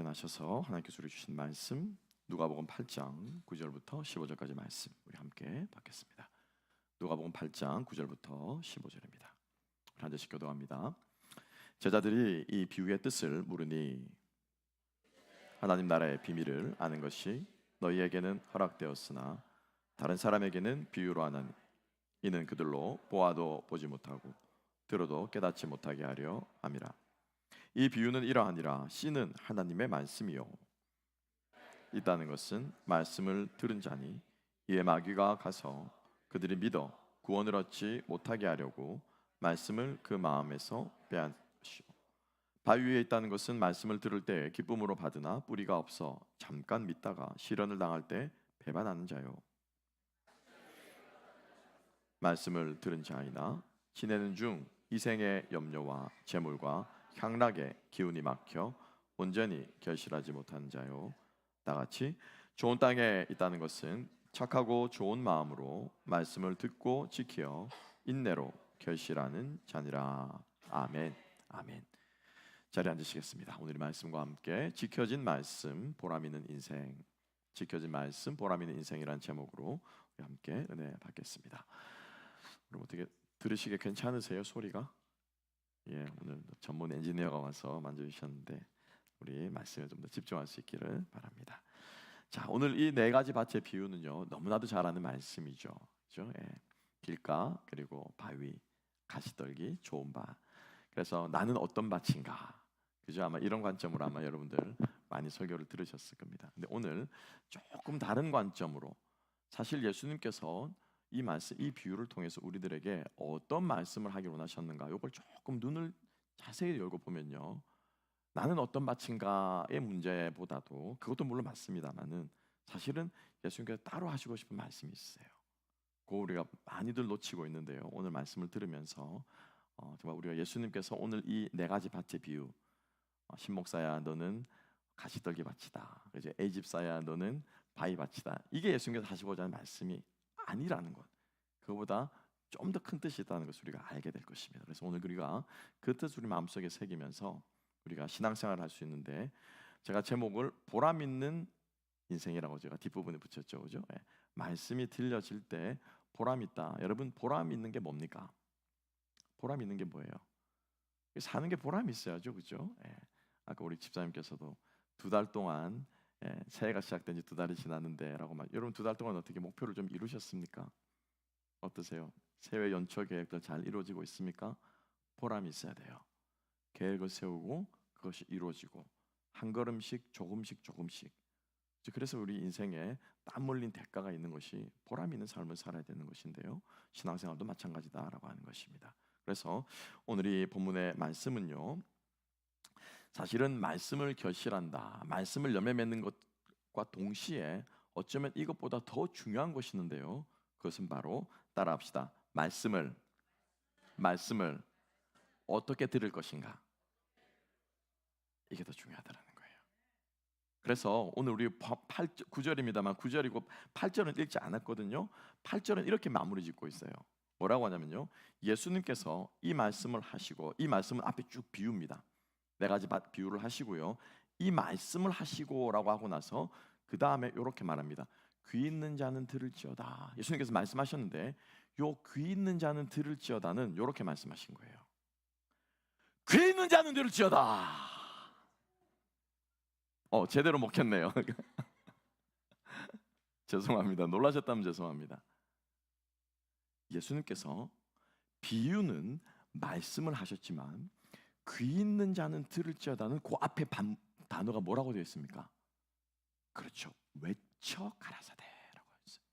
일어나셔서 하나님께서 우리 주신 말씀 누가복음 8장 9절부터 15절까지 말씀 우리 함께 받겠습니다. 누가복음 8장 9절부터 15절입니다. 한 절씩 교독합니다. 제자들이 이 비유의 뜻을 물으니 하나님 나라의 비밀을 아는 것이 너희에게는 허락되었으나 다른 사람에게는 비유로 하나니 이는 그들로 보아도 보지 못하고 들어도 깨닫지 못하게 하려 함이라. 이 비유는 이러하니라. 씨는 하나님의 말씀이요 있다는 것은 말씀을 들은 자니 이에 마귀가 가서 그들이 믿어 구원을 얻지 못하게 하려고 말씀을 그 마음에서 빼앗으시오. 바위 위에 있다는 것은 말씀을 들을 때 기쁨으로 받으나 뿌리가 없어 잠깐 믿다가 시련을 당할 때 배반하는 자요. 말씀을 들은 자이나 지내는 중 이생의 염려와 재물과 향락의 기운이 막혀 온전히 결실하지 못하는 자요. 나같이 좋은 땅에 있다는 것은 착하고 좋은 마음으로 말씀을 듣고 지켜 인내로 결실하는 자니라. 아멘. 아멘. 자리에 앉으시겠습니다. 오늘의 말씀과 함께 지켜진 말씀 보람 있는 인생, 지켜진 말씀 보람 있는 인생이라는 제목으로 우리 함께 은혜 받겠습니다. 여러분 어떻게 들으시기 괜찮으세요? 소리가? 예, 오늘 전문 엔지니어가 와서 만져주셨는데 우리 말씀에 좀 더 집중할 수 있기를 바랍니다. 자, 오늘 이 네 가지 밭의 비유는요 너무나도 잘 아는 말씀이죠. 그렇죠? 예, 길가 그리고 바위, 가시떨기, 좋은 밭. 그래서 나는 어떤 밭인가? 그죠? 아마 이런 관점으로 아마 여러분들 많이 설교를 들으셨을 겁니다. 근데 오늘 조금 다른 관점으로 사실 예수님께서 이 말씀, 이 비유를 통해서 우리들에게 어떤 말씀을 하길 원하셨는가? 이걸 조금 눈을 자세히 열고 보면요, 나는 어떤 밭인가의 문제보다도 그것도 물론 맞습니다만은 사실은 예수님께서 따로 하시고 싶은 말씀이 있어요. 그거 우리가 많이들 놓치고 있는데요. 오늘 말씀을 들으면서 정말 우리가 예수님께서 오늘 이 네 가지 밭의 비유, 신목사야 너는 가시떨기 밭이다, 이제 애집사야 너는 바위 밭이다, 이게 예수님께서 하시고자 하는 말씀이 아니라는 것, 그거보다 좀 더 큰 뜻이 있다는 것을 우리가 알게 될 것입니다. 그래서 오늘 우리가 그 뜻을 우리 마음속에 새기면서 우리가 신앙생활을 할 수 있는데, 제가 제목을 보람 있는 인생이라고 제가 뒷부분에 붙였죠, 그죠? 예. 말씀이 들려질 때 보람 있다. 여러분 보람 있는 게 뭡니까? 보람 있는 게 뭐예요? 사는 게 보람이 있어야죠, 그죠? 예. 아까 우리 집사님께서도 2달 동안, 새해가 시작된 지 2달이 지났는데라고 말. 여러분 2달 동안 어떻게 목표를 좀 이루셨습니까? 어떠세요? 새해 연초 계획들 잘 이루어지고 있습니까? 보람이 있어야 돼요. 계획을 세우고 그것이 이루어지고 한 걸음씩 조금씩. 그래서 우리 인생에 땀 흘린 대가가 있는 것이 보람 있는 삶을 살아야 되는 것인데요, 신앙생활도 마찬가지다라고 하는 것입니다. 그래서 오늘 이 본문의 말씀은요, 사실은 말씀을 결실한다, 말씀을 열매 맺는 것과 동시에 어쩌면 이것보다 더 중요한 것이 있는데요, 그것은 바로 따라합시다. 말씀을 어떻게 들을 것인가, 이게 더 중요하다는 거예요. 그래서 오늘 우리 9절입니다만 9절이고 8절은 읽지 않았거든요. 8절은 이렇게 마무리 짓고 있어요. 뭐라고 하냐면요, 예수님께서 이 말씀을 하시고, 이 말씀은 앞에 쭉 비유입니다. 네 가지 밭 비유를 하시고요, 이 말씀을 하시고라고 하고 나서 그 다음에 이렇게 말합니다. 귀 있는 자는 들을지어다. 예수님께서 말씀하셨는데 요 귀 있는 자는 들을지어다는 이렇게 말씀하신 거예요. 귀 있는 자는 들을지어다. 제대로 먹혔네요. 죄송합니다. 놀라셨다면 죄송합니다. 예수님께서 비유는 말씀을 하셨지만 귀 있는 자는 들을지어다는 그 앞에 단어가 뭐라고 되어 있습니까? 그렇죠. 외쳐 가라사대라고 했어요.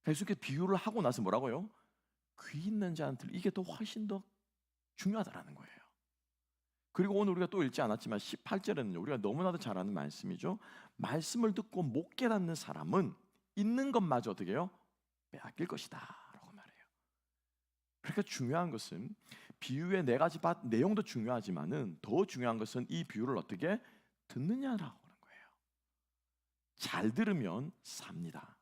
예수님께서 비유를 하고 나서 뭐라고요? 귀 있는 자는 이게 더 훨씬 더 중요하다라는 거예요. 그리고 오늘 우리가 또 읽지 않았지만 18절에는 우리가 너무나도 잘 아는 말씀이죠. 말씀을 듣고 못 깨닫는 사람은 있는 것마저 어떻게 해요? 빼앗길 것이다 라고 말해요. 그러니까 중요한 것은 비유의 네 가지 밭 내용도 중요하지만은 더 중요한 것은 이 비유를 어떻게 듣느냐라고 하는 거예요. 잘 들으면 삽니다.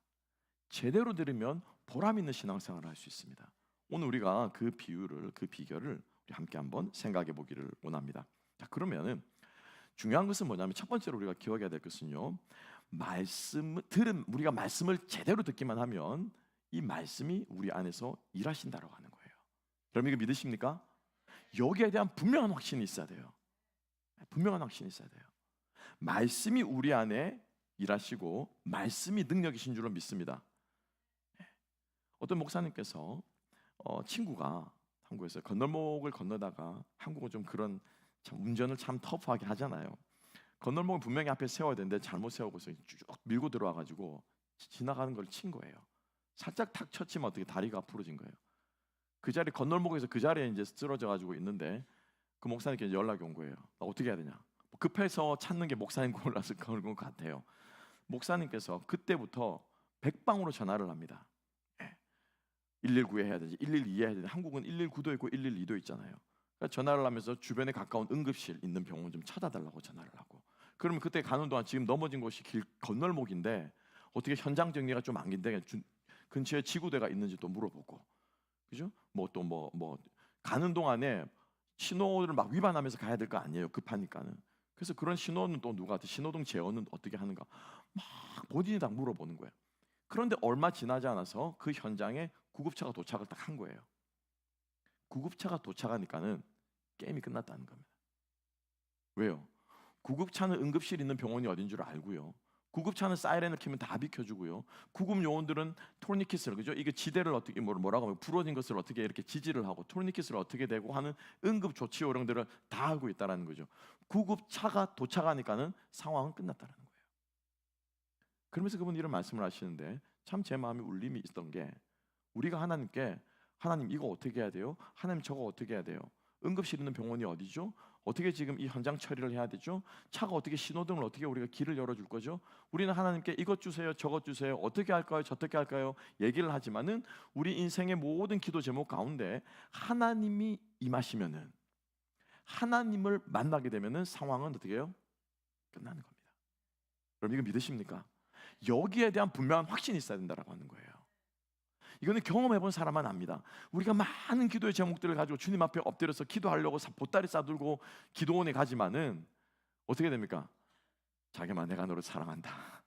제대로 들으면 보람 있는 신앙생활을 할 수 있습니다. 오늘 우리가 그 비유를, 그 비결을 우리 함께 한번 생각해 보기를 원합니다. 자, 그러면은 중요한 것은 뭐냐면 첫 번째로 우리가 기억해야 될 것은요. 우리가 말씀을 제대로 듣기만 하면 이 말씀이 우리 안에서 일하신다라고 하는 거예요. 여러분 이거 믿으십니까? 여기에 대한 분명한 확신이 있어야 돼요. 분명한 확신이 있어야 돼요. 말씀이 우리 안에 일하시고 말씀이 능력이신 줄로 믿습니다. 어떤 목사님께서 친구가 한국에서 건널목을 건너다가 한국은 좀 그런 참 운전을 참 터프하게 하잖아요. 건널목을 분명히 앞에 세워야 되는데 잘못 세우고서 쭉 밀고 들어와가지고 지나가는 걸 친 거예요. 살짝 탁 쳤지만 어떻게 다리가 부러진 거예요. 그 자리 건널목에서 그 자리에 이제 쓰러져가지고 있는데 그 목사님께 연락이 온 거예요. 나 어떻게 해야 되냐? 급해서 찾는 게 목사님 골라서 그런 것 같아요. 목사님께서 그때부터 백방으로 전화를 합니다. 119에 해야 되지, 112에 해야 되지. 한국은 119도 있고 112도 있잖아요. 그러니까 전화를 하면서 주변에 가까운 응급실 있는 병원 좀 찾아달라고 전화를 하고. 그러면 그때 가는 동안 지금 넘어진 곳이 길 건널목인데 어떻게 현장 정리가 좀 안 된데 근처에 지구대가 있는지 또 물어보고, 그죠? 뭐 가는 동안에 신호를 막 위반하면서 가야 될 거 아니에요. 급하니까는. 그래서 그런 신호는 또 누가 신호등 제어는 어떻게 하는가 막 본인이 다 물어보는 거예요. 그런데 얼마 지나지 않아서 그 현장에 구급차가 도착을 딱 한 거예요. 구급차가 도착하니까는 게임이 끝났다는 겁니다. 왜요? 구급차는 응급실 있는 병원이 어딘 줄 알고요. 구급차는 사이렌을 켜면 다 비켜주고요. 구급 요원들은 토르니켓을, 그죠? 이게 지대를 어떻게 뭐라고 하면 부러진 것을 어떻게 이렇게 지지를 하고 토르니켓을 어떻게 대고 하는 응급 조치 요령들을 다 하고 있다라는 거죠. 구급차가 도착하니까는 상황은 끝났다는 거예요. 그러면서 그분 이런 말씀을 하시는데 참 제 마음에 울림이 있던 게, 우리가 하나님께 하나님 이거 어떻게 해야 돼요? 하나님 저거 어떻게 해야 돼요? 응급실 있는 병원이 어디죠? 어떻게 지금 이 현장 처리를 해야 되죠? 차가 어떻게 신호등을 어떻게 우리가 길을 열어줄 거죠? 우리는 하나님께 이것 주세요, 저것 주세요, 어떻게 할까요, 저떻게 할까요? 얘기를 하지만은 우리 인생의 모든 기도 제목 가운데 하나님이 임하시면은, 하나님을 만나게 되면은 상황은 어떻게 해요? 끝나는 겁니다. 여러분 이거 믿으십니까? 여기에 대한 분명한 확신이 있어야 된다라고 하는 거예요. 이거는 경험해본 사람만 압니다. 우리가 많은 기도의 제목들을 가지고 주님 앞에 엎드려서 기도하려고 보따리 싸들고 기도원에 가지만은 어떻게 됩니까? 자기만 내가 너를 사랑한다.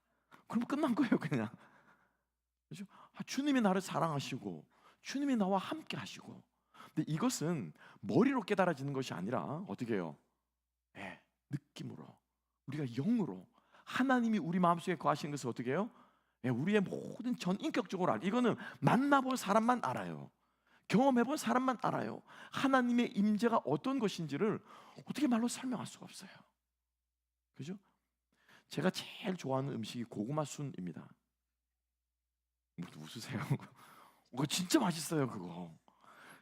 그럼 끝난 거예요 그냥. 그렇죠? 주님이 나를 사랑하시고 주님이 나와 함께 하시고. 근데 이것은 머리로 깨달아지는 것이 아니라 어떻게 해요? 느낌으로, 우리가 영으로 하나님이 우리 마음속에 거하시는 것을 어떻게 해요? 우리의 모든 전 인격적으로 알아요. 이거는 만나본 사람만 알아요. 경험해본 사람만 알아요. 하나님의 임재가 어떤 것인지를 어떻게 말로 설명할 수가 없어요. 그죠? 제가 제일 좋아하는 음식이 고구마 순입니다. 웃으세요? 그거 진짜 맛있어요.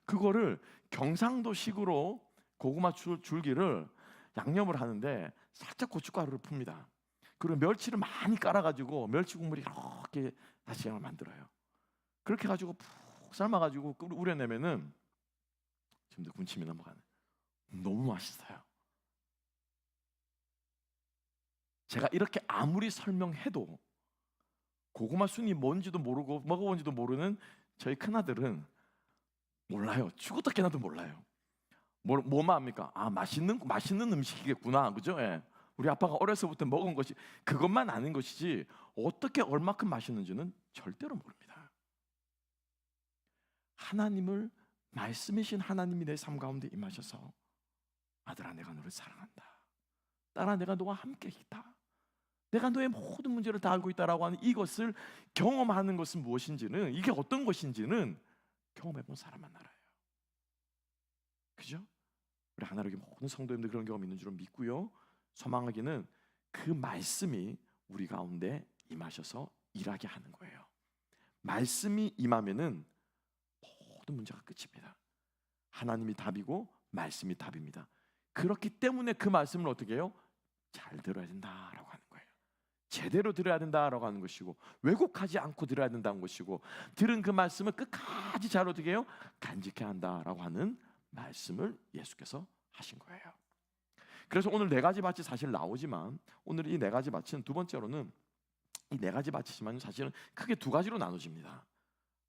그거를 경상도식으로 고구마 줄기를 양념을 하는데 살짝 고춧가루를 풉니다. 그리고 멸치를 많이 깔아가지고 멸치 국물이 이렇게 다시 만들어요. 그렇게 가지고 푹 삶아가지고 우려내면은 지금도 군침이 넘어가네. 너무 맛있어요. 제가 이렇게 아무리 설명해도 고구마 순이 뭔지도 모르고 먹어본지도 모르는 저희 큰아들은 몰라요. 죽었다 깨나도 몰라요. 뭐만 합니까? 맛있는 음식이겠구나, 그죠? 예. 우리 아빠가 어려서부터 먹은 것이 그것만 아는 것이지 어떻게 얼마큼 맛있는지는 절대로 모릅니다. 하나님을, 말씀이신 하나님이 내 삶 가운데 임하셔서 아들아 내가 너를 사랑한다, 딸아 내가 너와 함께 있다, 내가 너의 모든 문제를 다 알고 있다라고 하는 이것을 경험하는 것은 무엇인지는, 이게 어떤 것인지는 경험해본 사람만 알아요. 그죠? 우리 하나님의 모든 성도님들 그런 경험 있는 줄은 믿고요. 소망하기는 그 말씀이 우리 가운데 임하셔서 일하게 하는 거예요. 말씀이 임하면은 모든 문제가 끝입니다. 하나님이 답이고 말씀이 답입니다. 그렇기 때문에 그 말씀을 어떻게 해요? 잘 들어야 된다라고 하는 거예요. 제대로 들어야 된다라고 하는 것이고, 왜곡하지 않고 들어야 된다는 것이고, 들은 그 말씀을 끝까지 잘 어떻게 해요? 간직해야 한다라고 하는 말씀을 예수께서 하신 거예요. 그래서 오늘 네 가지 밭이 사실 나오지만, 오늘 이 네 가지 밭은 두 번째로는 이 네 가지 밭이지만 사실은 크게 두 가지로 나눠집니다.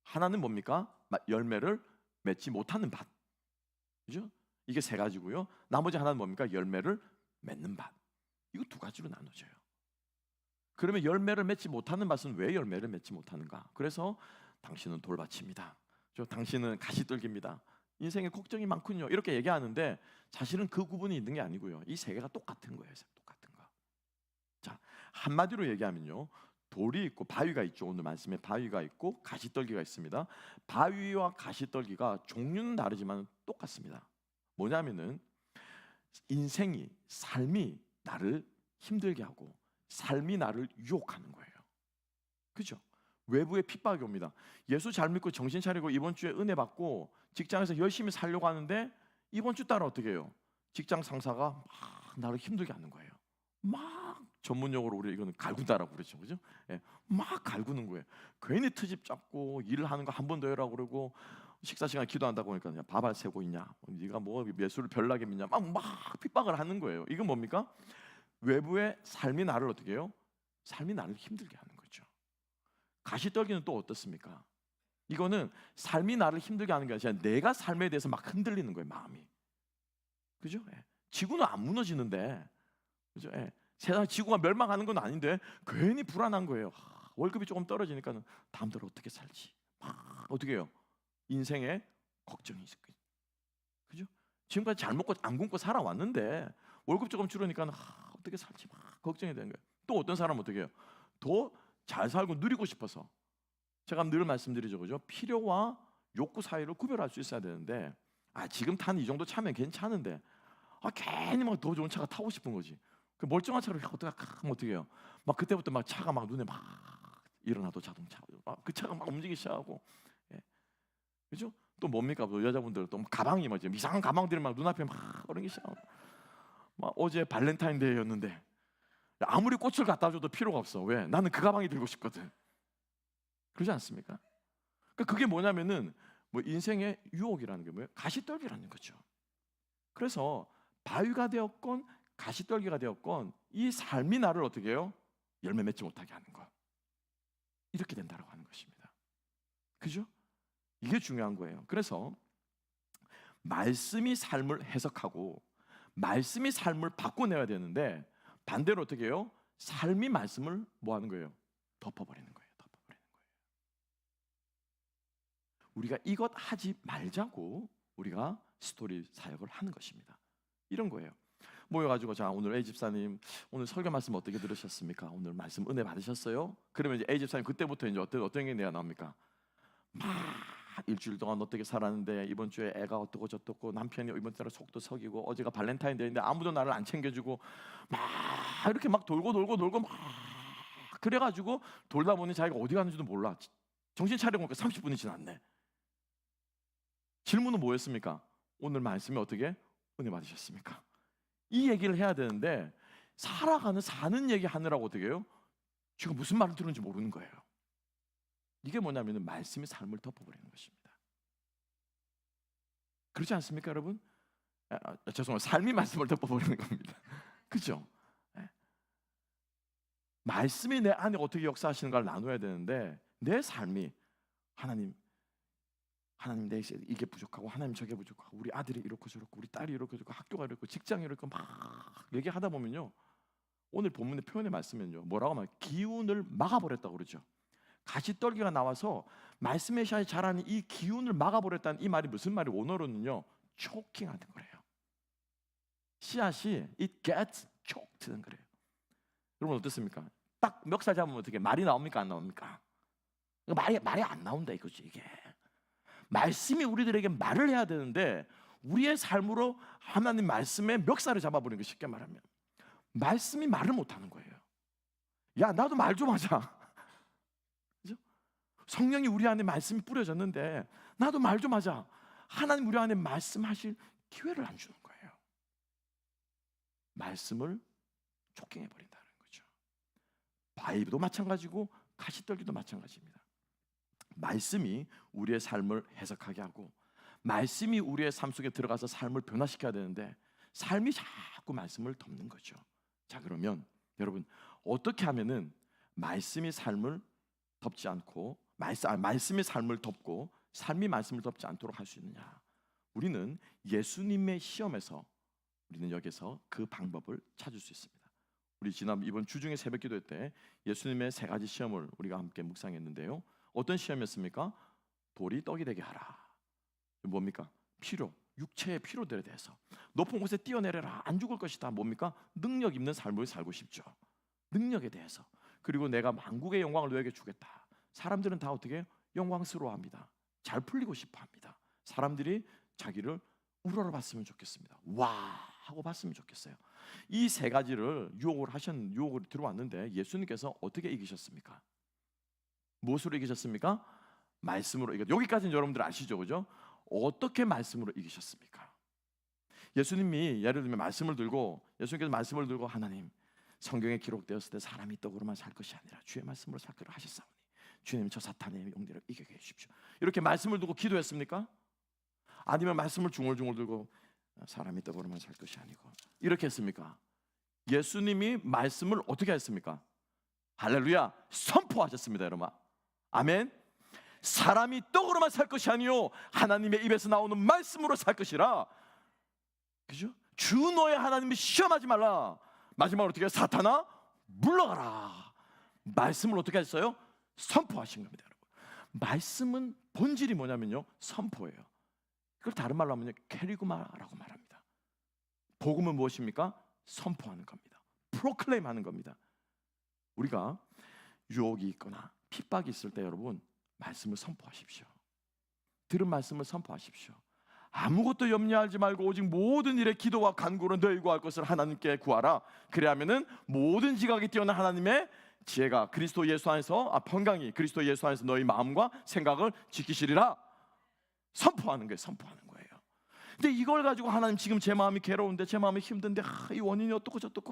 하나는 뭡니까? 열매를 맺지 못하는 밭, 그죠? 이게 세 가지고요. 나머지 하나는 뭡니까? 열매를 맺는 밭. 이거 두 가지로 나눠져요. 그러면 열매를 맺지 못하는 밭은 왜 열매를 맺지 못하는가? 그래서 당신은 돌밭입니다. 당신은 가시떨기입니다. 인생에 걱정이 많군요. 이렇게 얘기하는데 사실은 그 구분이 있는 게 아니고요. 이 세 개가 똑같은 거예요. 똑같은 거. 자, 한마디로 얘기하면요. 돌이 있고 바위가 있죠. 오늘 말씀에 바위가 있고 가시떨기가 있습니다. 바위와 가시떨기가 종류는 다르지만 똑같습니다. 뭐냐면은 인생이, 삶이 나를 힘들게 하고 삶이 나를 유혹하는 거예요. 그죠? 외부의 핍박이 옵니다. 예수 잘 믿고 정신 차리고 이번 주에 은혜 받고 직장에서 열심히 살려고 하는데 이번 주 따라 어떻게 해요? 직장 상사가 막 나를 힘들게 하는 거예요. 막 전문용어로 우리 이거는 갈군다라고 그러죠, 그죠? 예, 막 갈구는 거예요. 괜히 트집 잡고 일을 하는 거 한 번 더 해라고 그러고 식사 시간 기도한다고 하니까 밥알 세고 있냐? 네가 뭐 예수를 별나게 믿냐? 막 핍박을 하는 거예요. 이건 뭡니까? 외부의 삶이 나를 어떻게 해요? 삶이 나를 힘들게 하는 거죠. 가시떨기는 또 어떻습니까? 이거는 삶이 나를 힘들게 하는 게 아니라 내가 삶에 대해서 막 흔들리는 거예요, 마음이. 그죠? 예. 지구는 안 무너지는데, 그죠? 예. 세상 지구가 멸망하는 건 아닌데 괜히 불안한 거예요. 월급이 조금 떨어지니까 다음 달 어떻게 살지? 막 어떻게 해요? 인생에 걱정이 있어요. 그죠? 지금까지 잘 먹고 안 굶고 살아왔는데 월급 조금 줄으니까 어떻게 살지 막 걱정이 되는 거예요. 또 어떤 사람은 어떻게 해요? 더 잘 살고 누리고 싶어서. 제가 늘 말씀드리죠, 그죠? 필요와 욕구 사이를 구별할 수 있어야 되는데, 지금 타는 이 정도 차면 괜찮은데, 괜히 막 더 좋은 차가 타고 싶은 거지. 그 멀쩡한 차를 어떻게 해요? 막 그때부터 막 차가 막 눈에 막 일어나도 자동차, 그 차가 막 움직이기 시작하고, 예. 그죠? 또 뭡니까? 또 여자분들 또 가방이 막 이상한 가방들이 막 눈앞에 막 그런 게 시작하고, 막 어제 발렌타인데이였는데 아무리 꽃을 갖다 줘도 필요가 없어. 왜? 나는 그 가방이 들고 싶거든. 그러지 않습니까? 그러니까 그게 뭐냐면은 뭐 인생의 유혹이라는 게 뭐예요? 가시떨기라는 거죠. 그래서 바위가 되었건 가시떨기가 되었건 이 삶이 나를 어떻게 해요? 열매 맺지 못하게 하는 것. 이렇게 된다고 하는 것입니다. 그죠? 이게 중요한 거예요. 그래서 말씀이 삶을 해석하고 말씀이 삶을 바꿔내야 되는데 반대로 어떻게 해요? 삶이 말씀을 뭐 하는 거예요? 덮어버리는 거예요. 우리가 이것 하지 말자고 우리가 스토리 사역을 하는 것입니다. 이런 거예요. 모여가지고 자 오늘 A 집사님 오늘 설교 말씀 어떻게 들으셨습니까? 오늘 말씀 은혜 받으셨어요? 그러면 이제 A 집사님 그때부터 이제 어떤 게 내가 나옵니까? 막 일주일 동안 어떻게 살았는데 이번 주에 애가 어떻고 저떻고 남편이 이번 달에 속도 석이고 어제가 발렌타인데이인데 아무도 나를 안 챙겨주고 막 이렇게 막 돌고 막 그래가지고 돌다 보니 자기가 어디 가는지도 몰라. 정신 차려보니까 30분이 지났네. 질문은 뭐였습니까? 오늘 말씀이 어떻게 은혜 받으셨습니까? 이 얘기를 해야 되는데 사는 얘기 하느라고 어떻게 해요? 지금 무슨 말을 들었는지 모르는 거예요. 이게 뭐냐면 말씀이 삶을 덮어버리는 것입니다. 그렇지 않습니까, 여러분? 죄송합니다. 삶이 말씀을 덮어버리는 겁니다. 그죠? 말씀이 내 안에 어떻게 역사하시는가를 나눠야 되는데 내 삶이 하나님 내 이게 부족하고 하나님 저게 부족하고 우리 아들이 이렇고 저렇고 우리 딸이 이렇고 저렇고 학교가 이렇고 직장이 이렇고 막 얘기하다 보면요 오늘 본문의 표현의 말씀은요 뭐라고 하면 기운을 막아버렸다고 그러죠. 가시떨기가 나와서 말씀의 씨앗이 자라는 이 기운을 막아버렸다는 이 말이 무슨 말이 원어로는요 choking 하는 거예요. 씨앗이 it gets choked는 거예요. 여러분 어떻습니까? 딱 멱살 잡으면 어떻게 말이 나옵니까 안 나옵니까? 말이 안 나온다 이거지 이게. 말씀이 우리들에게 말을 해야 되는데 우리의 삶으로 하나님 말씀의 멱살을 잡아버리는 거 쉽게 말하면 말씀이 말을 못하는 거예요. 야 나도 말 좀 하자. 그죠? 성령이 우리 안에 말씀이 뿌려졌는데 나도 말 좀 하자. 하나님 우리 안에 말씀하실 기회를 안 주는 거예요. 말씀을 촉킹해버린다는 거죠. 바위도 마찬가지고 가시떨기도 마찬가지입니다. 말씀이 우리의 삶을 해석하게 하고 말씀이 우리의 삶 속에 들어가서 삶을 변화시켜야 되는데 삶이 자꾸 말씀을 덮는 거죠. 자 그러면 여러분 어떻게 하면은 말씀이 삶을 덮지 않고 말씀이 삶을 덮고 삶이 말씀을 덮지 않도록 할 수 있느냐? 우리는 예수님의 시험에서 우리는 여기서 그 방법을 찾을 수 있습니다. 우리 이번 주중에 새벽기도 때 예수님의 세 가지 시험을 우리가 함께 묵상했는데요. 어떤 시험이었습니까? 돌이 떡이 되게 하라. 뭡니까? 필요, 육체의 필요들에 대해서. 높은 곳에 뛰어내려라. 안 죽을 것이다. 뭡니까? 능력 있는 삶을 살고 싶죠. 능력에 대해서. 그리고 내가 만국의 영광을 너에게 주겠다. 사람들은 다 어떻게 해요? 영광스러워합니다. 잘 풀리고 싶어합니다. 사람들이 자기를 우러러봤으면 좋겠습니다. 와 하고 봤으면 좋겠어요. 이 세 가지를 유혹을 들어왔는데 예수님께서 어떻게 이기셨습니까? 무엇으로 이기셨습니까? 말씀으로 이겼. 여기까지는 여러분들 아시죠, 그죠? 어떻게 말씀으로 이기셨습니까? 예수님이 예를 들면 예수님께서 말씀을 들고 하나님, 성경에 기록되었을 때 사람이 떡으로만 살 것이 아니라 주의 말씀으로 살 것을 하셨사오니 주님 저 사탄의 영들을 이기게 해주십시오. 이렇게 말씀을 두고 기도했습니까? 아니면 말씀을 중얼중얼 들고 사람이 떡으로만 살 것이 아니고 이렇게 했습니까? 예수님이 말씀을 어떻게 했습니까? 할렐루야, 선포하셨습니다, 여러분. 아멘. 사람이 떡으로만 살 것이 아니요 하나님의 입에서 나오는 말씀으로 살 것이라. 그죠? 주 너의 하나님을 시험하지 말라. 마지막으로 어떻게 해요? 사탄아 물러가라. 말씀을 어떻게 했어요? 선포하신 겁니다, 여러분. 말씀은 본질이 뭐냐면요, 선포예요. 그걸 다른 말로 하면요, 캐리그마라고 말합니다. 복음은 무엇입니까? 선포하는 겁니다. 프로클레임하는 겁니다. 우리가 유혹이 있거나 핍박이 있을 때 여러분 말씀을 선포하십시오. 들은 말씀을 선포하십시오. 아무것도 염려하지 말고 오직 모든 일에 기도와 간구로 너희 구할 것을 하나님께 구하라. 그래야면은 모든 지각이 뛰어난 하나님의 지혜가 그리스도 예수 안에서 평강이 그리스도 예수 안에서 너희 마음과 생각을 지키시리라. 선포하는 거예요. 선포하는 거예요. 근데 이걸 가지고 하나님 지금 제 마음이 괴로운데 제 마음이 힘든데 이 원인이 어떻고 저떻고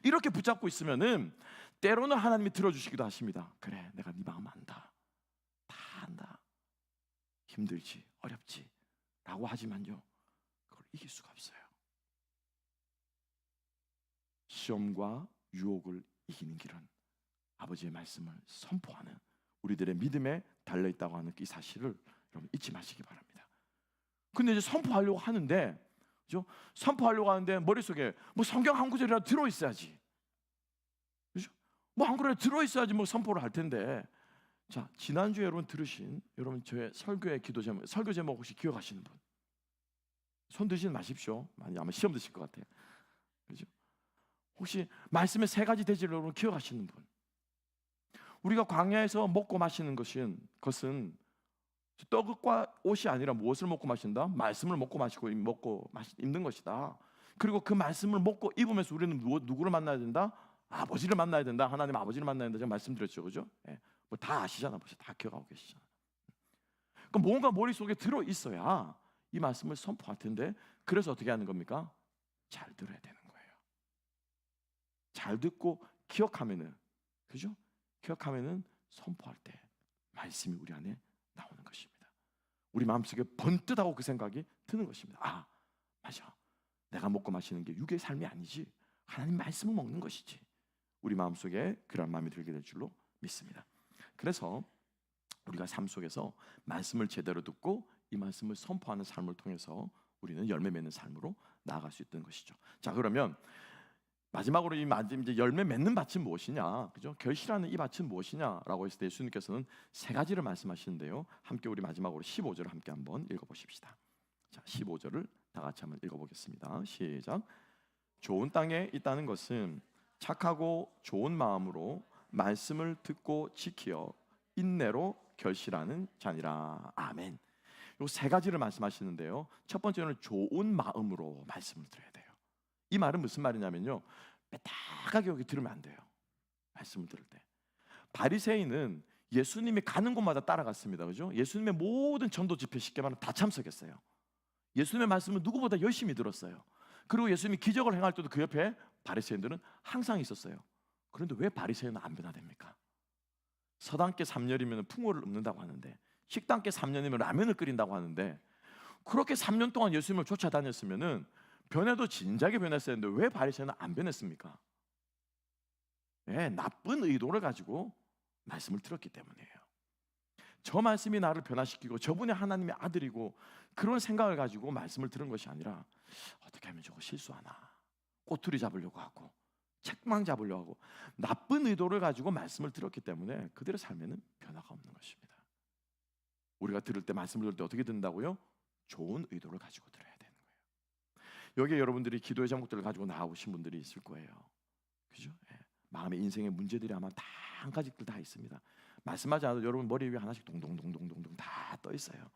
이렇게 붙잡고 있으면은 때로는 하나님이 들어주시기도 하십니다. 그래 내가 네 마음 안다. 다 안다. 힘들지 어렵지 라고 하지만요 그걸 이길 수가 없어요. 시험과 유혹을 이기는 길은 아버지의 말씀을 선포하는 우리들의 믿음에 달려있다고 하는 이 사실을 여러분 잊지 마시기 바랍니다. 근데 이제 선포하려고 하는데 그죠? 선포하려고 하는데 머릿속에 뭐 성경 한 구절이라도 들어있어야지, 그죠? 뭐 한 구절이라도 들어있어야지 뭐 선포를 할 텐데. 자, 지난주에 여러분 들으신 여러분 저의 설교의 기도 제목, 설교 제목 혹시 기억하시는 분? 손 드시지 마십시오. 많이 아마 시험 드실 것 같아요. 그죠? 혹시 말씀의 세 가지 대지를 여러분 기억하시는 분? 우리가 광야에서 먹고 마시는 것은 떡과 옷이 아니라 무엇을 먹고 마신다? 말씀을 먹고 마시고 입는 것이다. 그리고 그 말씀을 먹고 입으면서 우리는 누구를 만나야 된다? 아버지를 만나야 된다. 하나님 아버지를 만나야 된다. 제가 말씀드렸죠, 그죠? 예. 뭐 다 아시잖아, 벌써 다 기억하고 계시잖아. 그럼 뭔가 머릿속에 들어 있어야 이 말씀을 선포할 텐데, 그래서 어떻게 하는 겁니까? 잘 들어야 되는 거예요. 잘 듣고 기억하면은, 그죠? 기억하면은 선포할 때 말씀이 우리 안에 나오는 것입니다. 우리 마음속에 번뜩하고 그 생각이 드는 것입니다. 아, 맞아. 내가 먹고 마시는 게 육의 삶이 아니지 하나님 말씀을 먹는 것이지. 우리 마음속에 그런 마음이 들게 될 줄로 믿습니다. 그래서 우리가 삶 속에서 말씀을 제대로 듣고 이 말씀을 선포하는 삶을 통해서 우리는 열매 맺는 삶으로 나아갈 수 있는 것이죠. 자, 그러면 마지막으로 이제 열매 맺는 밭은 무엇이냐, 그죠? 결실하는 이 밭은 무엇이냐라고 했을 때 예수님께서는 세 가지를 말씀하시는데요. 함께 우리 마지막으로 15절을 함께 한번 읽어보십시다. 자, 15절을 다 같이 한번 읽어보겠습니다. 시작. 좋은 땅에 있다는 것은 착하고 좋은 마음으로 말씀을 듣고 지키어 인내로 결실하는 자니라. 아멘. 요 세 가지를 말씀하시는데요. 첫 번째는 좋은 마음으로 말씀을 들어야 돼요. 이 말은 무슨 말이냐면요, 빼딱하게 여기 들으면 안 돼요. 말씀을 들을 때 바리새인은 예수님이 가는 곳마다 따라갔습니다, 그죠? 예수님의 모든 전도 집회 쉽게 말하면 다 참석했어요. 예수님의 말씀을 누구보다 열심히 들었어요. 그리고 예수님이 기적을 행할 때도 그 옆에 바리새인들은 항상 있었어요. 그런데 왜 바리새인은 안 변화됩니까? 서당께 3년이면 풍어를 읊는다고 하는데, 식당께 3년이면 라면을 끓인다고 하는데, 그렇게 3년 동안 예수님을 쫓아다녔으면은 변해도 진작에 변했어야 했는데 왜 바리새인은 안 변했습니까? 네, 나쁜 의도를 가지고 말씀을 들었기 때문이에요. 저 말씀이 나를 변화시키고 저분이 하나님의 아들이고 그런 생각을 가지고 말씀을 들은 것이 아니라 어떻게 하면 저거 실수하나, 꼬투리 잡으려고 하고 책망 잡으려고 하고 나쁜 의도를 가지고 말씀을 들었기 때문에 그들의 삶에는 변화가 없는 것입니다. 우리가 들을 때, 말씀을 들을 때 어떻게 듣는다고요? 좋은 의도를 가지고 들어야 되는 거예요. 여기에 여러분들이 기도의 제목들을 가지고 나오신 분들이 있을 거예요. 그죠? 예. 마음의 인생의 문제들이 아마 다 한 가지들 다 있습니다. 말씀하지 않아도 여러분 머리 위에 하나씩 동동동동동동 다 떠 있어요.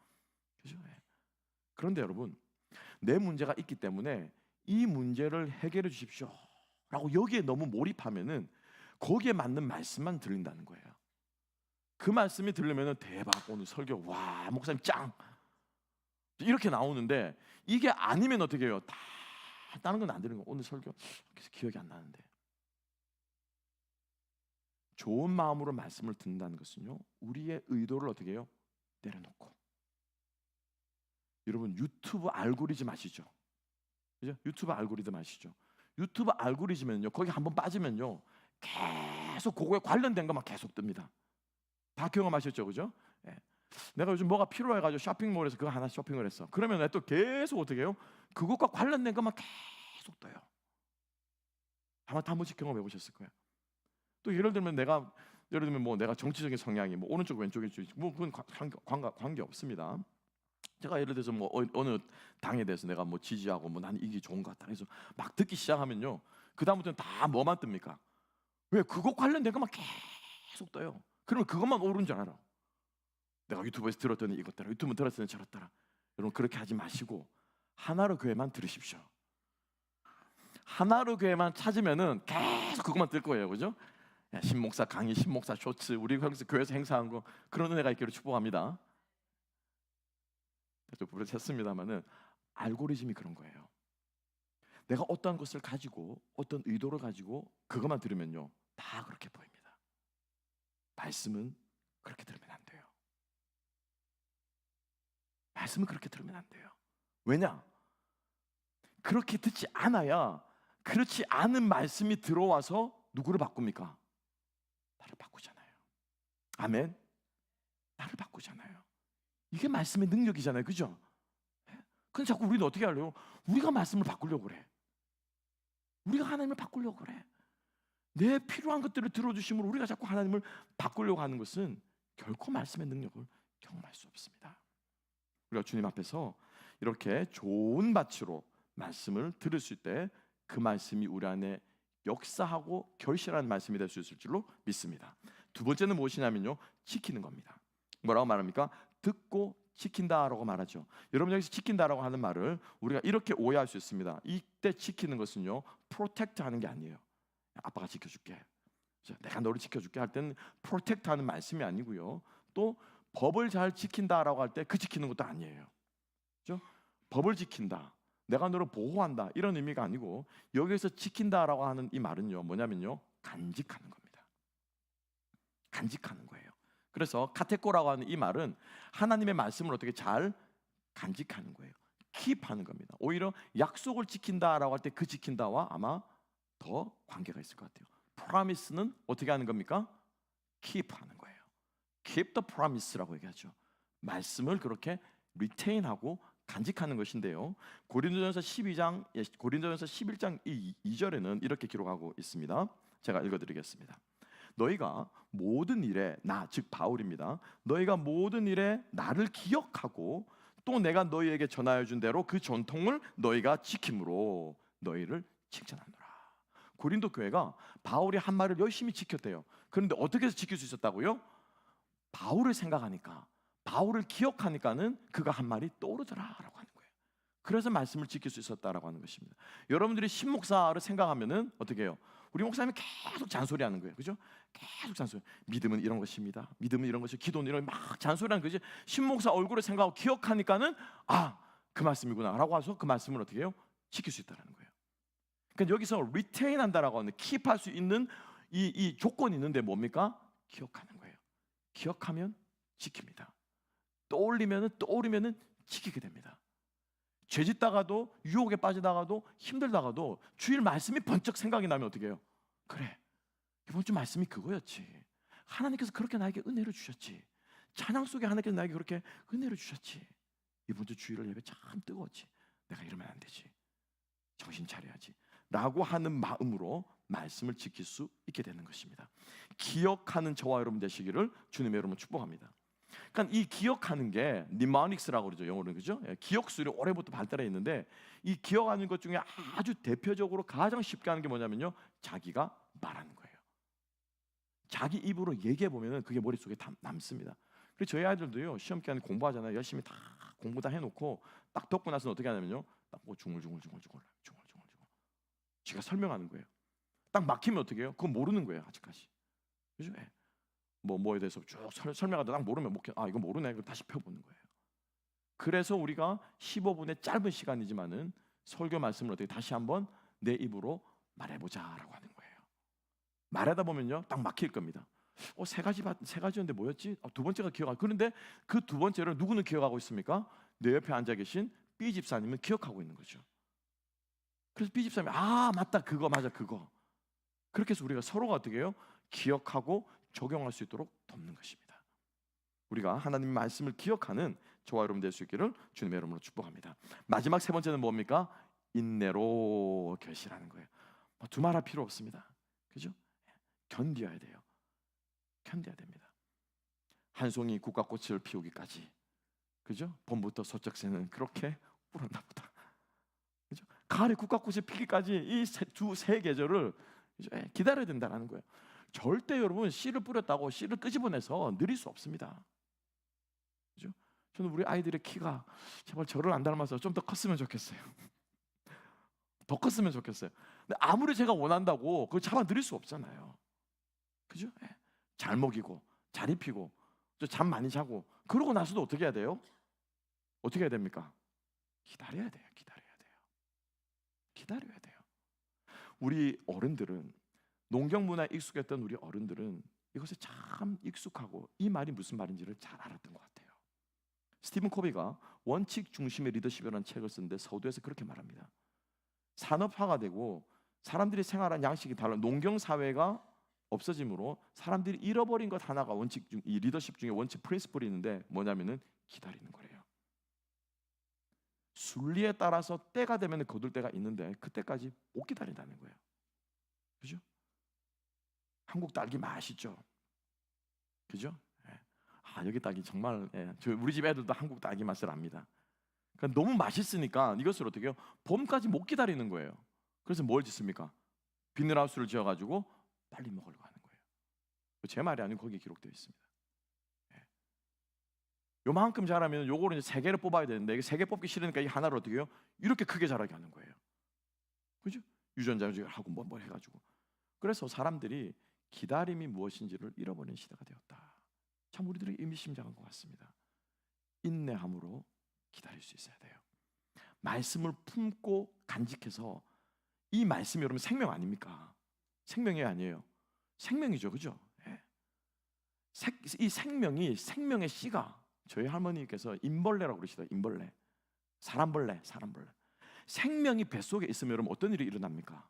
그죠? 예. 그런데 여러분, 내 문제가 있기 때문에 이 문제를 해결해 주십시오 라고 여기에 너무 몰입하면은 거기에 맞는 말씀만 들린다는 거예요. 그 말씀이 들리면은 대박, 오늘 설교 와 목사님 짱 이렇게 나오는데, 이게 아니면 어떻게 해요? 다 다른 건 안 들리는 거. 오늘 설교 기억이 안 나는데. 좋은 마음으로 말씀을 듣는다는 것은요, 우리의 의도를 어떻게 해요? 내려놓고. 여러분, 유튜브 알고리즘 아시죠? 그죠? 유튜브 알고리즘 아시죠? 유튜브 알고리즘은요, 거기 한번 빠지면요 계속 그거에 관련된 것만 계속 뜹니다. 다 경험하셨죠, 그죠? 예. 내가 요즘 뭐가 필요해가지고 쇼핑몰에서 그거 하나 쇼핑을 했어. 그러면 내가 또 계속 어떻게 해요? 그것과 관련된 것만 계속 떠요. 아마 다 한 번씩 경험해 보셨을 거예요. 또 예를 들면 뭐 내가 정치적인 성향이 뭐 오른쪽 왼쪽일지 뭐 그건 관계 없습니다. 제가 예를 들어서 뭐 어느 당에 대해서 내가 뭐 지지하고 뭐 나는 이게 좋은 것 같다 해서 막 듣기 시작하면요, 그 다음부터는 다 뭐만 뜹니까? 왜? 그거 관련된 것만 계속 떠요. 그러면 그것만 옳은 줄 알아. 내가 유튜브에서 들었더니 이것 따라, 유튜브 들었더니 저것 따라. 여러분, 그렇게 하지 마시고 하나로 교회만 들으십시오. 하나로 교회만 찾으면은 계속 그것만 뜰 거예요, 그죠? 야, 신목사 강의, 신목사 쇼츠, 우리 교회에서 행사한 거 그런 은혜가 있기를 축복합니다. 또 부르셨습니다만은 알고리즘이 그런 거예요. 내가 어떤 것을 가지고 어떤 의도를 가지고 그것만 들으면요 다 그렇게 보입니다. 말씀은 그렇게 들으면 안 돼요. 말씀은 그렇게 들으면 안 돼요. 왜냐? 그렇게 듣지 않아야 그렇지 않은 말씀이 들어와서 누구를 바꿉니까? 나를 바꾸잖아요. 아멘. 나를 바꾸잖아요. 이게 말씀의 능력이잖아요, 그죠? 근데 자꾸 우리는 어떻게 하려고? 우리가 말씀을 바꾸려고 그래. 우리가 하나님을 바꾸려고 그래. 내 필요한 것들을 들어주심으로 우리가 자꾸 하나님을 바꾸려고 하는 것은 결코 말씀의 능력을 경험할 수 없습니다. 우리가 주님 앞에서 이렇게 좋은 밭으로 말씀을 들을 수 있을 때 그 말씀이 우리 안에 역사하고 결실하는 말씀이 될 수 있을 줄로 믿습니다. 두 번째는 무엇이냐면요, 지키는 겁니다. 뭐라고 말합니까? 듣고 지킨다라고 말하죠. 여러분, 여기서 지킨다라고 하는 말을 우리가 이렇게 오해할 수 있습니다. 이때 지키는 것은요, 프로텍트 하는 게 아니에요. 아빠가 지켜줄게, 내가 너를 지켜줄게 할 때는 프로텍트 하는 말씀이 아니고요, 또 법을 잘 지킨다라고 할 때 그 지키는 것도 아니에요. 그렇죠? 법을 지킨다, 내가 너를 보호한다, 이런 의미가 아니고, 여기에서 지킨다라고 하는 이 말은요 뭐냐면요, 간직하는 겁니다. 간직하는 거예요. 그래서 카테코라고 하는 이 말은 하나님의 말씀을 어떻게 잘 간직하는 거예요. 킵하는 겁니다. 오히려 약속을 지킨다라고 할 때 그 지킨다와 아마 더 관계가 있을 것 같아요. promise는 어떻게 하는 겁니까? keep하는 거예요. keep the promise라고 얘기하죠. 말씀을 그렇게 retain하고 간직하는 것인데요, 고린도전서 11장 2절에는 이렇게 기록하고 있습니다. 제가 읽어드리겠습니다. 너희가 모든 일에, 나 즉 바울입니다, 너희가 모든 일에 나를 기억하고 또 내가 너희에게 전하여 준 대로 그 전통을 너희가 지킴으로 너희를 칭찬하노라. 고린도 교회가 바울이 한 말을 열심히 지켰대요. 그런데 어떻게 해서 지킬 수 있었다고요? 바울을 생각하니까, 바울을 기억하니까는 그가 한 말이 떠오르더라라고 하는 거예요. 그래서 말씀을 지킬 수 있었다라고 하는 것입니다. 여러분들이 신목사를 생각하면은 어떻게 해요? 우리 목사님이 계속 잔소리하는 거예요, 그죠? 계속 잔소리. 믿음은 이런 것입니다. 믿음은 이런 것이, 기도는 이런, 막 잔소리하는 거지. 신목사 얼굴을 생각하고 기억하니까는 그 말씀이구나라고 해서 그 말씀을 어떻게 해요? 지킬 수 있다라는 거예요. 그러니까 여기서 retain한다라고 하는, keep할 수 있는 이 조건이 있는데 뭡니까? 기억하는 거예요. 기억하면 지킵니다. 떠오르면은 지키게 됩니다. 죄짓다가도, 유혹에 빠지다가도, 힘들다가도 주일 말씀이 번쩍 생각이 나면 어떻게 해요? 그래, 이번 주 말씀이 그거였지. 하나님께서 그렇게 나에게 은혜를 주셨지. 찬양 속에 하나님께서 나에게 그렇게 은혜를 주셨지. 이번 주 주일을 예배 참 뜨거웠지. 내가 이러면 안 되지. 정신 차려야지 라고 하는 마음으로 말씀을 지킬 수 있게 되는 것입니다. 기억하는 저와 여러분 되시기를 주님의 여러분 축복합니다. 그러니까 이 기억하는 게 니마닉스라고 그러죠, 영어로는. 그죠? 기억술이 올해부터 발달해 있는데, 이 기억하는 것 중에 아주 대표적으로 가장 쉽게 하는 게 뭐냐면요, 자기가 말하는 거예요. 자기 입으로 얘기해 보면은 그게 머릿속에 남습니다. 그래서 저희 아이들도요, 시험 기간에 공부하잖아요. 열심히 다 공부 다 해놓고 딱 듣고 나서는 어떻게 하냐면요, 딱 뭐 중얼중얼 지가 설명하는 거예요. 딱 막히면 어떻게 해요? 그건 모르는 거예요, 아직까지. 그죠? 뭐에 대해서 쭉 설명하다 딱 모르면 이거 모르네. 그럼 다시 펴보는 거예요. 그래서 우리가 15분의 짧은 시간이지만은 설교 말씀을 어떻게 다시 한번 내 입으로 말해보자라고 하는 거예요. 말하다 보면요, 딱 막힐 겁니다. 세 가지였는데 뭐였지? 두 번째가 기억하고. 그런데 그 두 번째를 누구는 기억하고 있습니까? 내 옆에 앉아 계신 B 집사님은 기억하고 있는 거죠. 그래서 B 집사님이 맞다, 그거 맞아, 그거. 그렇게 해서 우리가 서로가 어떻게 해요? 기억하고 적용할 수 있도록 돕는 것입니다. 우리가 하나님의 말씀을 기억하는 저와 여러분 될 수 있기를 주님의 이름으로 축복합니다. 마지막 세 번째는 뭡니까? 인내로 결실하는 거예요. 두말할 필요 없습니다. 그죠? 견뎌야 돼요. 견뎌야 됩니다. 한 송이 국화꽃을 피우기까지, 그죠? 봄부터 소쩍새는 그렇게 울었나 보다. 그죠? 가을에 국화꽃이 피기까지 이 세 계절을 기다려야 된다는 거예요. 절대 여러분 씨를 뿌렸다고 씨를 끄집어내서 느릴 수 없습니다. 그죠? 저는 우리 아이들의 키가 제발 저를 안 닮아서 좀 더 컸으면 좋겠어요. 더 컸으면 좋겠어요. 근데 아무리 제가 원한다고 그걸 잡아 느릴 수 없잖아요. 그죠? 잘 먹이고 잘 입히고 잠 많이 자고 그러고 나서도 어떻게 해야 돼요? 어떻게 해야 됩니까? 기다려야 돼요. 기다려야 돼요. 우리 어른들은, 농경 문화에 익숙했던 우리 어른들은 이것에 참 익숙하고 이 말이 무슨 말인지를 잘 알았던 것 같아요. 스티븐 코비가 원칙 중심의 리더십이라는 책을 쓰는데 서두에서 그렇게 말합니다. 산업화가 되고 사람들이 생활한 양식이 달라 농경 사회가 없어짐으로 사람들이 잃어버린 것 하나가 이 리더십 중에 원칙 프린시플이 있는데 뭐냐면은 기다리는 거래요. 순리에 따라서 때가 되면 거둘 때가 있는데 그때까지 못 기다린다는 거예요. 그죠? 한국 딸기 맛있죠? 그죠? 여기 딸기 정말, 우리 집 애들도 한국 딸기 맛을 압니다. 그러니까 너무 맛있으니까 이것을 어떻게 해요? 봄까지 못 기다리는 거예요. 그래서 뭘 짓습니까? 비닐하우스를 지어가지고 빨리 먹으려고 하는 거예요. 제 말이 아니고 거기에 기록되어 있습니다. 요만큼 자라면 요거를 이제 3개를 뽑아야 되는데 이게 3개 뽑기 싫으니까 이 하나를 어떻게 해요? 이렇게 크게 자라게 하는 거예요. 그죠? 유전자하고 뭐 해가지고. 그래서 사람들이 기다림이 무엇인지를 잃어버리는 시대가 되었다. 참 우리들이 의미심장한 것 같습니다. 인내함으로 기다릴 수 있어야 돼요. 말씀을 품고 간직해서, 이 말씀이 여러분 생명 아닙니까? 생명이 아니에요. 생명이죠, 그죠? 이 생명의 씨가, 저희 할머니께서 인벌레라고 그러시다. 인벌레, 사람벌레. 생명이 뱃속에 있으면 여러분 어떤 일이 일어납니까?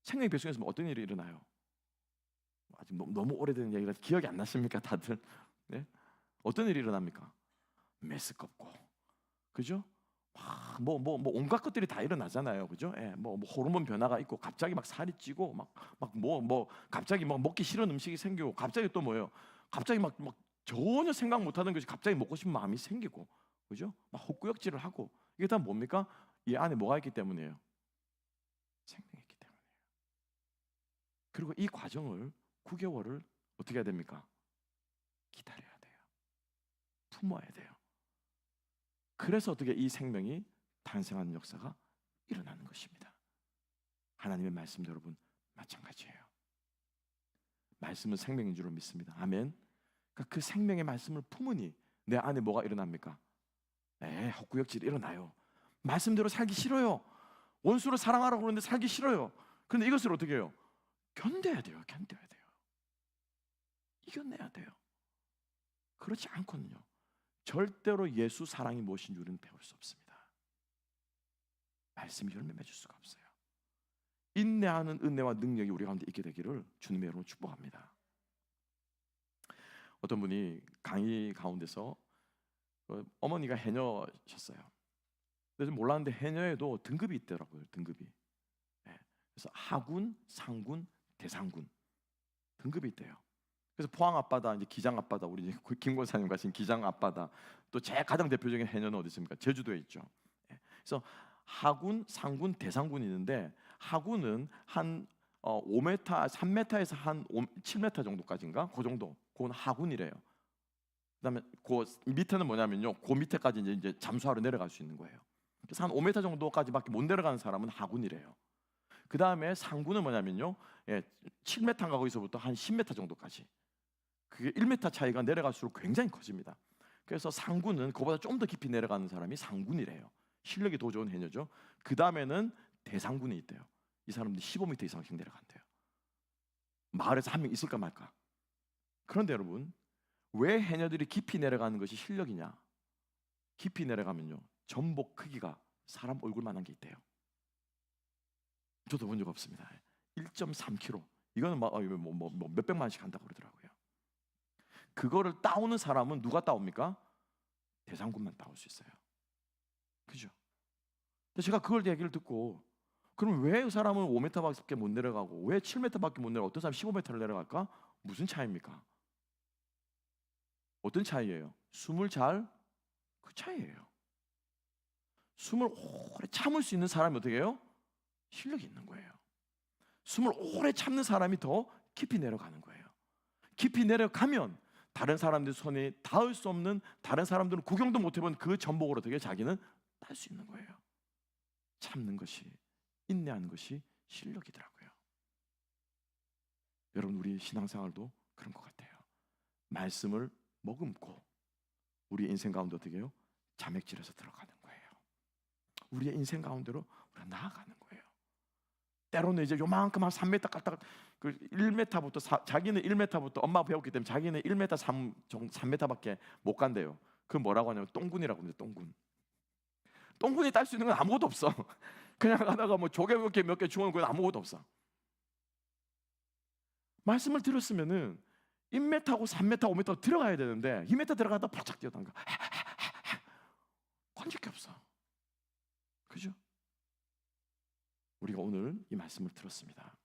생명이 뱃속에 있으면 어떤 일이 일어나요? 아직 너무 오래된 얘기라 기억이 안 나십니까, 다들? 네? 어떤 일이 일어납니까? 메스껍고, 그죠? 뭐 온갖 것들이 다 일어나잖아요, 그죠? 뭐 호르몬 변화가 있고 갑자기 막 살이 찌고 갑자기 막 먹기 싫은 음식이 생기고 갑자기 또 뭐예요? 갑자기 막 전혀 생각 못하던 것이 갑자기 먹고 싶은 마음이 생기고, 그죠? 막 헛구역질을 하고, 이게 다 뭡니까? 이 안에 뭐가 있기 때문이에요? 생명이 있기 때문이에요. 그리고 이 과정을 9개월을 어떻게 해야 됩니까? 기다려야 돼요. 품어야 돼요. 그래서 어떻게 이 생명이 탄생하는 역사가 일어나는 것입니다. 하나님의 말씀도 여러분 마찬가지예요. 말씀은 생명인 줄로 믿습니다. 아멘. 그러니까 그 생명의 말씀을 품으니 내 안에 뭐가 일어납니까? 헛구역질이 일어나요. 말씀대로 살기 싫어요. 원수를 사랑하라고 그러는데 살기 싫어요. 그런데 이것을 어떻게 해요? 견뎌야 돼요. 이겨내야 돼요. 그렇지 않거든요. 절대로 예수 사랑이 무엇인지 우리는 배울 수 없습니다. 말씀이 열매 맺을 수가 없어요. 인내하는 은혜와 능력이 우리 가운데 있게 되기를 주님의 이름으로 축복합니다. 어떤 분이 강의 가운데서 어머니가 해녀셨어요. 그래서 몰랐는데 해녀에도 등급이 있더라고요. 등급이. 그래서 하군, 상군, 대상군 등급이 있대요. 그래서 포항 앞바다, 이제 기장 앞바다, 우리 이제 김 권사님 가신 기장 앞바다, 또 제 가장 대표적인 해녀는 어디 있습니까? 제주도에 있죠. 예. 그래서 하군, 상군, 대상군이 있는데 하군은 한 5m, 3m에서 한 7m 정도까지인가? 그 정도. 그건 하군이래요. 그다음에 그 밑에는 뭐냐면요. 그 밑에까지 이제 잠수하러 내려갈 수 있는 거예요. 그래서 한 5m 정도까지밖에 못 내려가는 사람은 하군이래요. 그 다음에 상군은 뭐냐면요, 7m인가 거기서부터 한 10m 정도까지. 그게 1m 차이가 내려갈수록 굉장히 커집니다. 그래서 상군은 그보다 좀 더 깊이 내려가는 사람이 상군이래요. 실력이 더 좋은 해녀죠. 그 다음에는 대상군이 있대요. 이 사람들이 15m 이상씩 내려간대요. 마을에서 한 명 있을까 말까. 그런데 여러분, 왜 해녀들이 깊이 내려가는 것이 실력이냐? 깊이 내려가면요, 전복 크기가 사람 얼굴만한 게 있대요. 저도 본 적 없습니다. 1.3kg. 이거는 몇백만씩 한다고 그러더라고요. 그거를 따오는 사람은 누가 따옵니까? 대상군만 따올 수 있어요. 그죠? 근데 제가 그걸 얘기를 듣고, 그럼 왜 그 사람은 5m밖에 못 내려가고 왜 7m밖에 못 내려가고 어떤 사람 15m를 내려갈까? 무슨 차이입니까? 어떤 차이예요? 숨을 잘, 그 차이예요. 숨을 오래 참을 수 있는 사람이 어떻게 해요? 실력이 있는 거예요. 숨을 오래 참는 사람이 더 깊이 내려가는 거예요. 깊이 내려가면 다른 사람들 손에 닿을 수 없는, 다른 사람들은 구경도 못 해본 그 전복으로 어떻게 자기는 딸 수 있는 거예요. 참는 것이, 인내하는 것이 실력이더라고요. 여러분, 우리 신앙생활도 그런 것 같아요. 말씀을 머금고 우리 인생 가운데 어떻게 해요? 자맥질해서 들어가는 거예요. 우리의 인생 가운데로 우리가 나아가는 거예요. 때로는 이제 요만큼 한 3m 갔다가 그 1m부터 자기는 1m부터 엄마가 배웠기 때문에 자기는 1m 3m밖에 못 간대요. 그 뭐라고 하냐면 똥군이라고 합니다. 똥군. 똥군이 딸 수 있는 건 아무것도 없어. 그냥 가다가 뭐 조개 몇 개 주워놓은 건 아무것도 없어. 말씀을 들었으면은 1m하고 3m, 5m 들어가야 되는데 2m 들어가다 바짝 뛰어단가. 건질 게 없어. 그죠? 우리가 오늘 이 말씀을 들었습니다.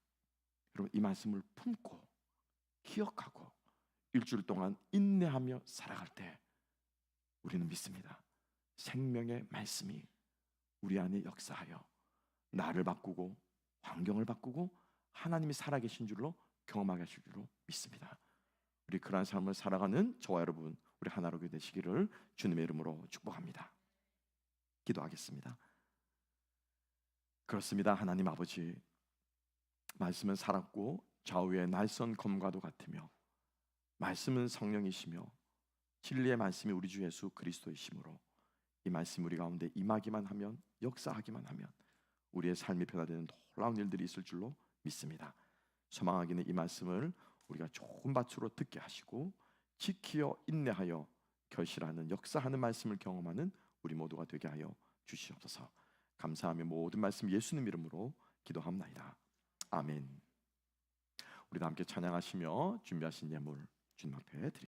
여러분, 이 말씀을 품고 기억하고 일주일 동안 인내하며 살아갈 때 우리는 믿습니다. 생명의 말씀이 우리 안에 역사하여 나를 바꾸고 환경을 바꾸고 하나님이 살아계신 줄로 경험하게 하실 줄로 믿습니다. 우리 그러한 삶을 살아가는 저와 여러분, 우리 하나로 되시기를 주님의 이름으로 축복합니다. 기도하겠습니다. 그렇습니다. 하나님 아버지, 말씀은 살았고 좌우의 날선 검과도 같으며 말씀은 성령이시며 진리의 말씀이 우리 주 예수 그리스도이시므로 이 말씀 우리 가운데 임하기만 하면, 역사하기만 하면 우리의 삶이 변화되는 놀라운 일들이 있을 줄로 믿습니다. 소망하기는 이 말씀을 우리가 좋은 밭으로 듣게 하시고 지키어 인내하여 결실하는, 역사하는 말씀을 경험하는 우리 모두가 되게 하여 주시옵소서. 감사하며 모든 말씀 예수님 이름으로 기도합나이다. 아멘. 우리 다 함께 찬양하시며 준비하신 예물 주님 앞에 드리겠습니다.